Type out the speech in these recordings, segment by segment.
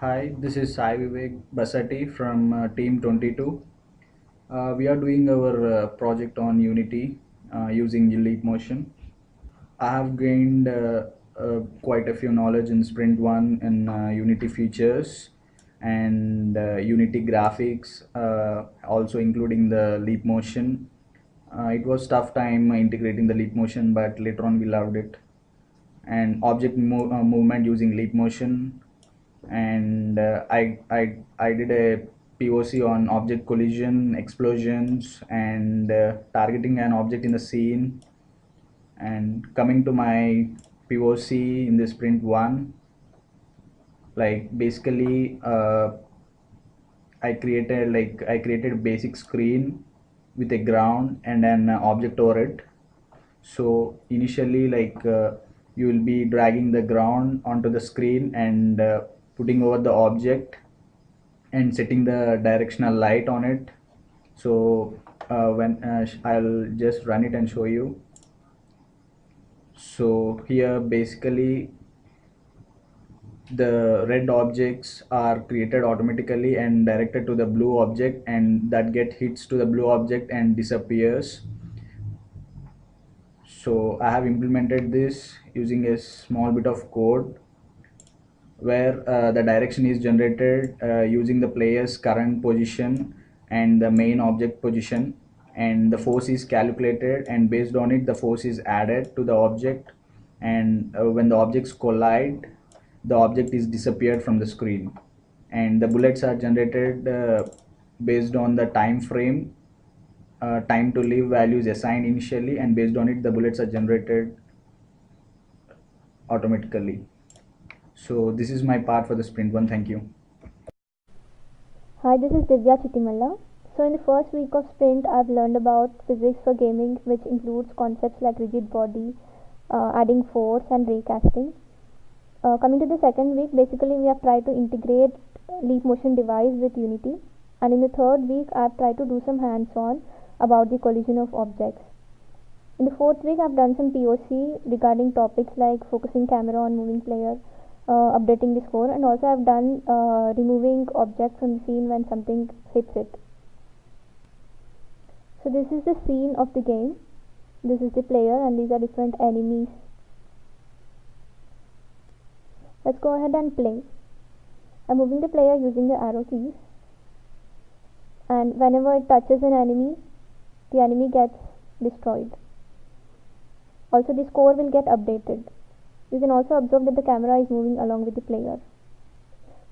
Hi, this is Sai Vivek Basati from Team 22. We are doing our project on Unity using Leap Motion. I have gained quite a few knowledge in Sprint 1 and Unity features and Unity graphics, also including the Leap Motion. It was tough time integrating the Leap Motion, but later on we loved it. And object movement using Leap Motion, and I did a POC on object collision, explosions, and targeting an object in the scene. And coming to my POC in the sprint one, like basically I created a basic screen with a ground and an object over it. So initially, you will be dragging the ground onto the screen and putting over the object and setting the directional light on it. So when I'll just run it and show you. So here basically the red objects are created automatically and directed to the blue object, and that get hits to the blue object and disappears. So I have implemented this using a small bit of code where the direction is generated using the player's current position and the main object position, and the force is calculated, and based on it the force is added to the object, and when the objects collide the object is disappeared from the screen, and the bullets are generated based on the time frame. Time to live value is assigned initially, and based on it the bullets are generated automatically. So this is my part for the sprint one. Thank you. Hi, this is Divya Chittimalla. So in the first week of sprint, I've learned about physics for gaming, which includes concepts like rigid body, adding force, and raycasting. Coming to the second week, basically we have tried to integrate Leap Motion device with Unity, and in the third week, I've tried to do some hands-on about the collision of objects. In the fourth week, I've done some POC regarding topics like focusing camera on moving player, updating the score, and also I've done removing objects from the scene when something hits it. So this is the scene of the game. This is the player, and these are different enemies. Let's go ahead and play. I'm moving the player using the arrow keys, and whenever it touches an enemy, the enemy gets destroyed. Also, the score will get updated. You can also observe that the camera is moving along with the player.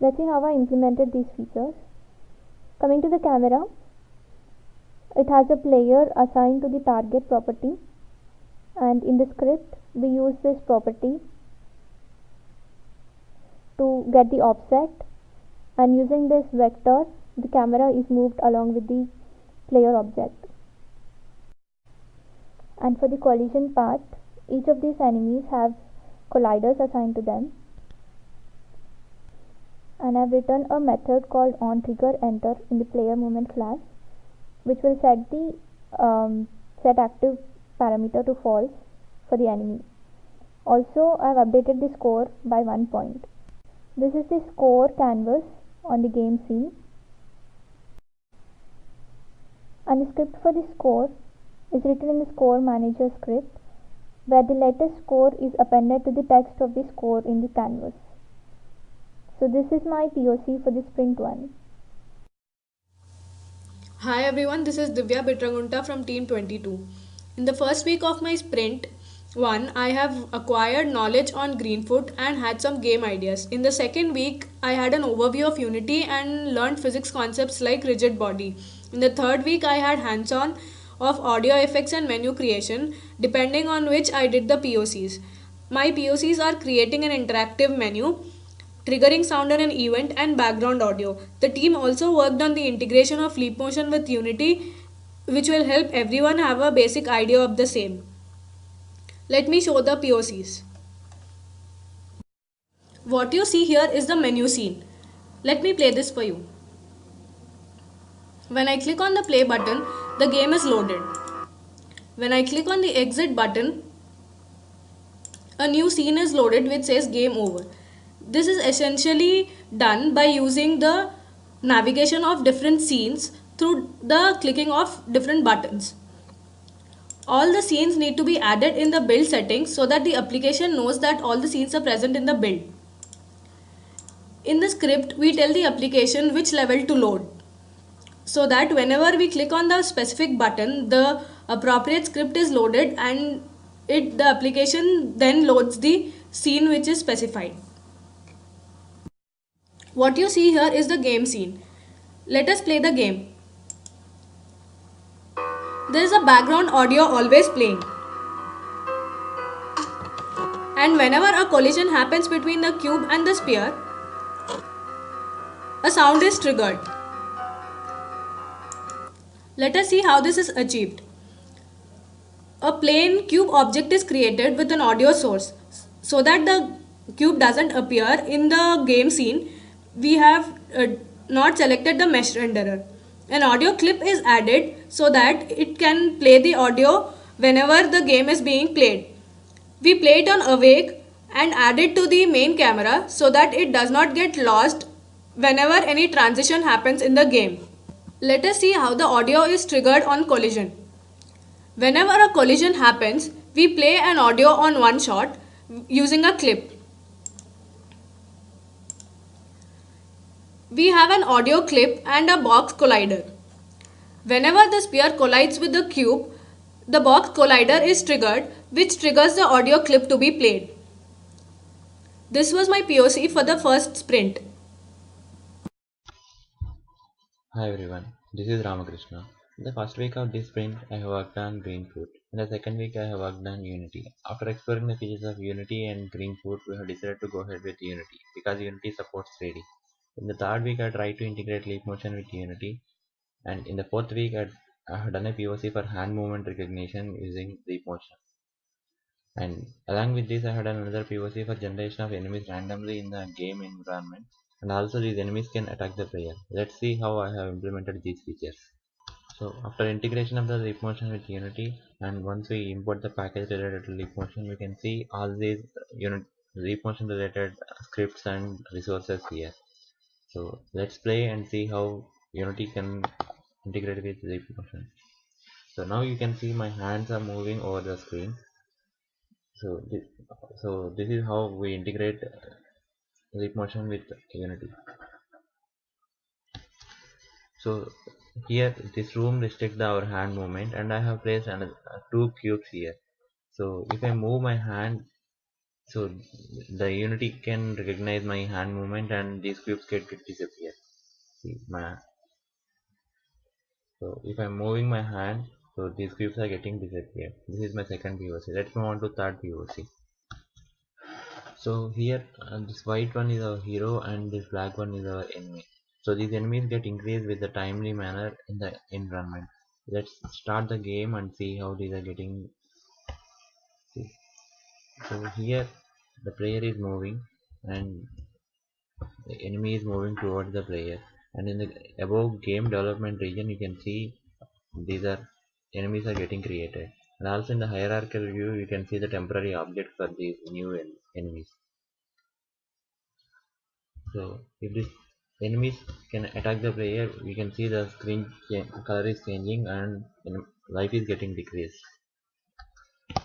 Let's see how I implemented these features. Coming to the camera, it has a player assigned to the target property, and in the script we use this property to get the offset, and using this vector the camera is moved along with the player object. And for the collision part, each of these enemies have colliders assigned to them, and I've written a method called onTriggerEnter in the player movement class, which will set the set active parameter to false for the enemy. Also, I've updated the score by 1 point. This is the score canvas on the game scene, and the script for the score is written in the score manager script, where the latest score is appended to the text of the score in the canvas. So this is my POC for the sprint 1. Hi everyone, this is Divya Bitragunta from Team 22. In the first week of my sprint, 1. I have acquired knowledge on Greenfoot and had some game ideas. In the second week, I had an overview of Unity and learned physics concepts like rigid body. In the third week, I had hands on of audio effects and menu creation, depending on which I did the POCs. My POCs are creating an interactive menu, triggering sound in an event, and background audio. The team also worked on the integration of Leap Motion with Unity, which will help everyone have a basic idea of the same. Let me show the POCs. What you see here is the menu scene. Let me play this for you. When I click on the play button, the game is loaded. When I click on the exit button, a new scene is loaded which says game over. This is essentially done by using the navigation of different scenes through the clicking of different buttons. All the scenes need to be added in the build settings so that the application knows that all the scenes are present in the build. In the script, we tell the application which level to load, so that whenever we click on the specific button, the appropriate script is loaded and the application then loads the scene which is specified. What you see here is the game scene. Let us play the game. There is a background audio always playing. And whenever a collision happens between the cube and the sphere, a sound is triggered. Let us see how this is achieved. A plain cube object is created with an audio source. So that the cube doesn't appear in the game scene, we have not selected the mesh renderer. An audio clip is added so that it can play the audio whenever the game is being played. We play it on awake and add it to the main camera so that it does not get lost whenever any transition happens in the game. Let us see how the audio is triggered on collision. Whenever a collision happens, we play an audio on one shot using a clip. We have an audio clip and a box collider. Whenever the sphere collides with the cube, the box collider is triggered, which triggers the audio clip to be played. This was my POC for the first sprint. Hi everyone, this is Ramakrishna. In the first week of this sprint, I have worked on Greenfoot. In the second week, I have worked on Unity. After exploring the features of Unity and Greenfoot, we have decided to go ahead with Unity because Unity supports 3D. In the third week, I tried to integrate Leap Motion with Unity, and in the fourth week, I have done a POC for hand movement recognition using Leap Motion. And along with this, I had another POC for generation of enemies randomly in the game environment, and also these enemies can attack the player. Let's see how I have implemented these features. So after integration of the Leap Motion with Unity, and once we import the package related to Leap Motion, we can see all these Leap Motion related scripts and resources here. So let's play and see how Unity can integrate with Leap Motion. So now you can see my hands are moving over the screen. So this is how we integrate Leap Motion with Unity. So here this room restricts our hand movement, and I have placed another two cubes here. So if I move my hand, so the Unity can recognize my hand movement and these cubes get disappear. See my So if I'm moving my hand, so these cubes are getting disappeared. This is my second POC. Let's move on to third POC. So here this white one is our hero and this black one is our enemy. So these enemies get increased with the timely manner in the environment. Let's start the game and see how these are getting. See. So here the player is moving and the enemy is moving towards the player, and in the above game development region you can see these are enemies are getting created, and also in the hierarchical view you can see the temporary object for these new enemies. So if this enemies can attack the player, we can see the screen color is changing and life is getting decreased.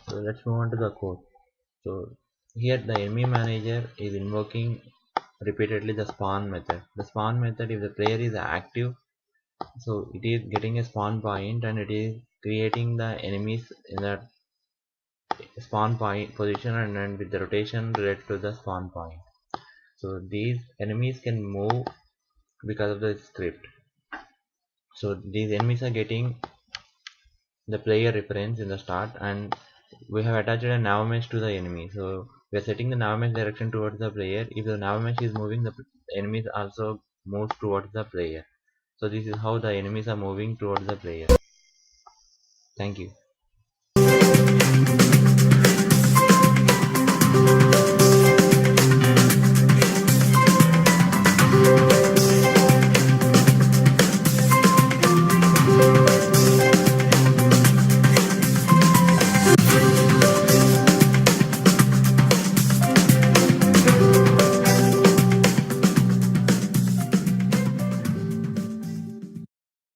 So let's move on to the code. So here the enemy manager is invoking repeatedly the spawn method. The spawn method, if the player is active, so it is getting a spawn point and it is creating the enemies in that spawn point position and with the rotation related to the spawn point. So these enemies can move because of the script. So these enemies are getting the player reference in the start, and we have attached a nav mesh to the enemy. So we are setting the nav mesh direction towards the player. If the nav mesh is moving, the enemies also moves towards the player. So this is how the enemies are moving towards the player. Thank you.